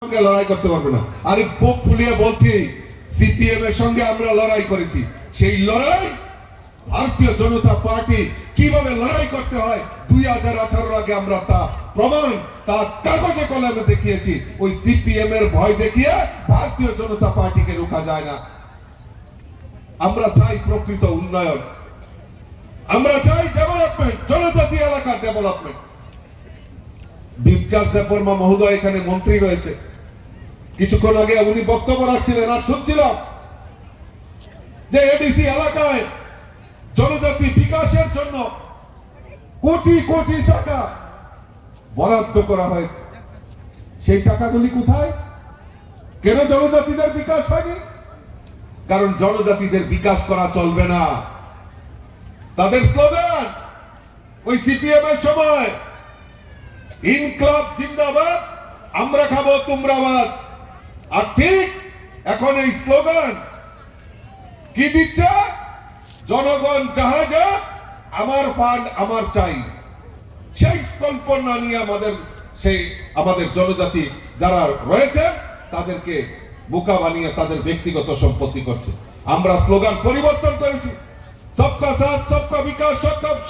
সঙ্গে লড়াই করতে পারবে না। আমি বুক ফুলিয়ে বলছি, সিপিএম এর সঙ্গে আমরা লড়াই করেছি। সেই লড়াই ভারতীয় জনতা পার্টি কিভাবে লড়াই করতে হয় 2018 আগে আমরা তা প্রমাণ তা কাগজে কলমে দেখিয়েছি। ওই সিপিএম এর ভয় দেখিয়ে ভারতীয় জনতা পার্টিকে রোকা যায় না। আমরা চাই প্রকৃত উন্নয়ন, আমরা চাই ডেভেলপমেন্ট, জনজাতি এলাকার ডেভেলপমেন্ট। বিকাশ দেববর্মা মহোদয় এখানে মন্ত্রী রয়েছে, কিছুক্ষণ আগে উনি বক্তব্য রাখছিলেন, আর শুনছিলাম যে এডিসি এলাকায় জনজাতি বিকাশের জন্য কোটি কোটি টাকা বরাদ্দ করা হয়েছে। সেই টাকাগুলি কোথায়? কেন জনজাতিদের বিকাশ হয়নি? কারণ জনজাতিদের বিকাশ করা চলবে না। তাদের স্লোগান ওই সিপিএম এর সময়, ইনকলাব জিন্দাবাদ, আমরা খাবো তোমরা বাদ। আর ঠিক এখন এই স্লোগান কি দিচ্ছে? জনগণ যাহা যা, আমার পান আমার চাই। সেই কল্পনা নিয়ে আমাদের জনজাতি যারা রয়েছে তাদেরকে বোকা বানিয়ে তাদের ব্যক্তিগত সম্পত্তি করছে। আমরা স্লোগান পরিবর্তন করেছি, সবকা সাথ সবকা বিকাশ, সবকা